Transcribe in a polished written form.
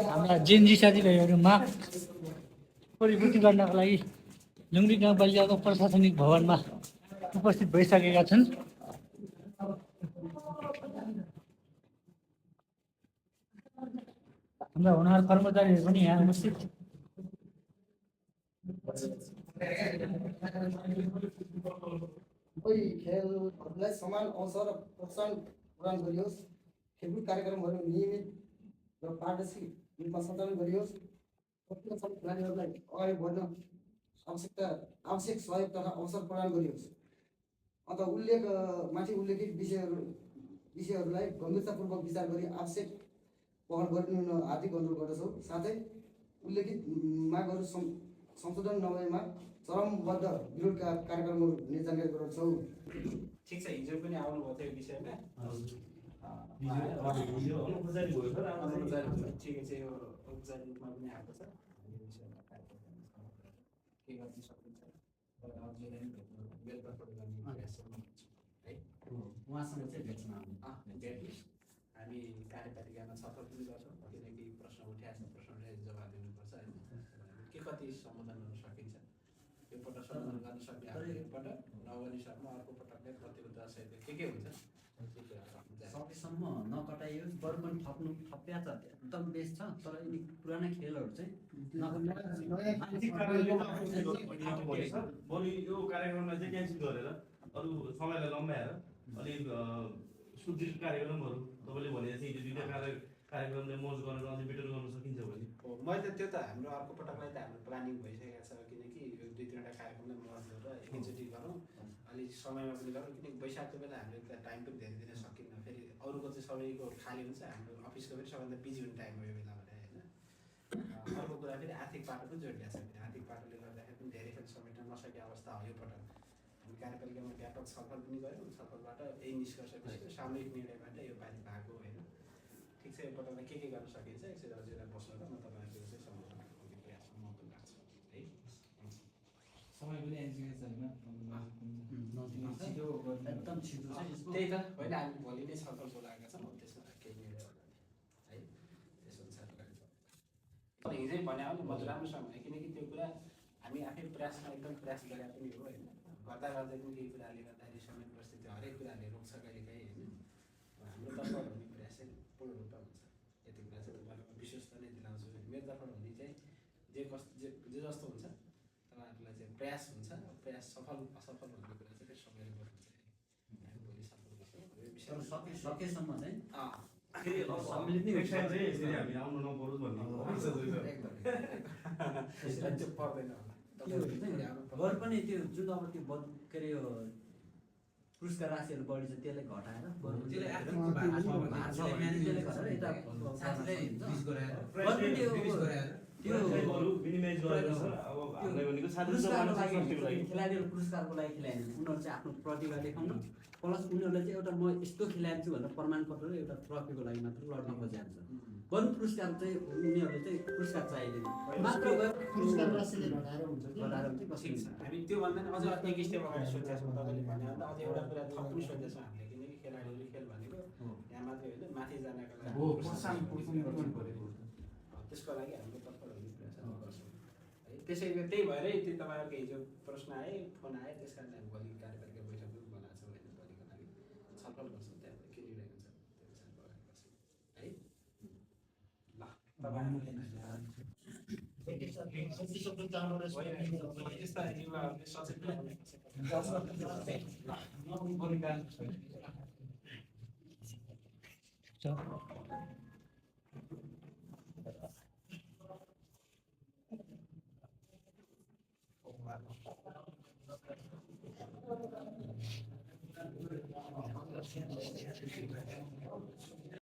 हाम्रा जेनजी साथीभाइहरूमा परिपूर्ति गर्नका लागि लुङरी गाउँपालिकाको प्रशासनिक भवनमा उपस्थित भइसकेका छन्। हाम्रा हुनहार कर्मचारीहरू पनि यहाँ उपस्थित। खेलहरूलाई समान अवसर र प्रोत्साहन प्रदान गरियोस्। खेलकुद कार्यक्रमहरू नियमित र पारदर्शी रूपमा सञ्चालन गरियोस्। खेलाडीहरूलाई अगाडि बढ्न आवश्यक सहयोग तथा अवसर प्रदान गरियोस्। अत माथि उल्लेखित विषयहरूलाई गम्भीरतापूर्वक विचार गरी आवश्यक पहल गरिनु हार्दिक अनुरोध गर्दछौँ। साथै उल्लेखित मागहरू संशोधन नभएमा चरमबद्ध विरोध कार्यक्रमहरू हुने जानकारी गराउँछौँ। ठिक छ, हिजो पनि आउनुभएको थियो विषयमा ठिकै छ, यो औपचारिक रूपमा पनि आएको छ। यो विषयमा कार्यक्रम के गर्न सकिन्छ तर अझै नै बेलुकापट गर्ने प्रयास है। उहाँसँग चाहिँ भेट्न भेट्नुहोस्। हामी कार्यपालिकामा छलफल पनि गर्छौँ, किनकि प्रश्न उठाएको छ, प्रश्नलाई जवाब दिनुपर्छ होइन। के कति सम्बोधन गर्न सकिन्छ यो पटक सम्बोधन गर्न सक्ने एकपटक नगर्ने सक्नु अर्को पटकले प्रतिबद्धता सहित के हुन्छ सकेसम्म नकटाइयोस्। बरु पनि थप्या छ एकदम बेस्ट छ, तर यिनी पुराना खेलहरू चाहिँ बरु यो कार्यक्रमलाई चाहिँ क्यान्सल गरेर अरू समयलाई लम्ब्याएर अलिक सुदृढ कार्यक्रमहरू तपाईँले भने जस्तै यो दुईवटा कार्यक्रमले मर्ज गरेर अझै बेटर गर्न सकिन्छ भने मैले त त्यो त हाम्रो अर्को पटकलाई त हाम्रो प्लानिङ भइसकेको छ, किनकि यो दुई तिनवटा कार्यक्रमलाई मर्ज गरेर एकैचोटि गरौँ, अलिक समयमा पनि गरौँ। किनकि वैशाखको बेला हामीले त्यहाँ टाइम पनि धेरै दिन सकिन्न, फेरि अरूको चाहिँ सबैको खाली हुन्छ, हाम्रो अफिसको पनि सबैभन्दा बिजी हुने टाइम हो यो बेला भने होइन। अर्को कुरा फेरि आर्थिक पाटो पनि जोडिएको छ, आर्थिक पाटोले गर्दाखेरि पनि धेरै खेल समेट्न नसकेको अवस्था हो। यो पटक हामी कार्यपालिकामा व्यापक छलफल पनि गऱ्यौँ, छलफलबाट यही निष्कर्ष निस्क्यो, सामूहिक निर्णयबाट यो पालि भएको होइन। ठिक छ, यो पटकमा के गर्न सकिन्छ एकचोटि हजुरलाई बस्नु र म तपाईँहरूको चाहिँ सम्बोधन गर्ने प्रयासमा मद्दत लाग्छु है। समय पनि आइसकेको छैन, एकदम छिटो छ। त्यही त होइन, हामी भोलि नै छलफल बोलाएका छौँ, त्यसमा केही निर्णय होला है, त्यस अनुसार तर हिजै भने हो नि म राम्रोसँग भने, किनकि त्यो कुरा हामी आफै प्रयासमा एकदम प्रयास गरे पनि हो होइन। गर्दा गर्दै पनि केही कुराले गर्दाखेरि समय परिस्थिति हरेक कुराले रोक्छ कहिलेकाहीँ होइन। हाम्रो तर्फबाट हुने प्रयास चाहिँ पूर्ण रूपमा हुन्छ, यति कुरा चाहिँ तपाईँहरूको विश्वस्त नै दिलाउँछु। मेरो तर्फबाट हुने चाहिँ जे जस्तो हुन्छ तपाईँहरूलाई चाहिँ प्रयास हुन्छ, प्रयास सफल असफल भन्ने कुरा चाहिँ फेरि समयले गर्नुहुन्छ। हामी भोलि सफल गर्छौँ यो विषयमा सकेसम्म चाहिँ फेरि हामी आउनु नपरोस् भन्ने त्यो पर्दैन होला। बरु पनि त्यो जुन अब त्यो के अरे यो पुरस्कार राशिहरू बढी छ त्यसलाई घटाएर खेलाडीहरू पुरस्कारको लागि खेलाएन, उनीहरू चाहिँ आफ्नो प्रतिभा देखाउनु प्लस उनीहरूले चाहिँ एउटा म यस्तो खेलाएको छु भनेर प्रमाणपत्र र एउटा ट्रफीको लागि मात्र लड्न खोजिहाल्छ। बरु पुरस्कार चाहिँ उनीहरूले चाहिँ पुरस्कार चाहिँदैन, मात्र पुरस्कार राशिले घटाएर हुन्छ कि ठिक छ। हामी त्यो भन्दा अझ एक स्टेप अगाडि सोचेको छौँ, तपाईँले भने अन्त अझ एउटा कुरा थप पनि सोचेको छौँ हामीले, किनकि खेलाडीहरू खेल भनेको यहाँ मात्रै होइन, माथि जानको लागि त्यसको लागि हाम्रो तर्फबाट हुने प्रयास गर्छौँ है। त्यसैले त्यही भएरै त्यो तपाईँहरूको हिजो प्रश्न आए, फोन आए, त्यस कारण हामी भोलि कार्यपालिका बैठक पनि बनाएको छौँ होइन। भोलिको लागि छलफल गर्छौँ, त्यहाँबाट के निर्णय हुन्छ त्यो अनुसार अगाडि बढ्छौँ है। ल यस्ता युवाहरूले सचेत Gracias.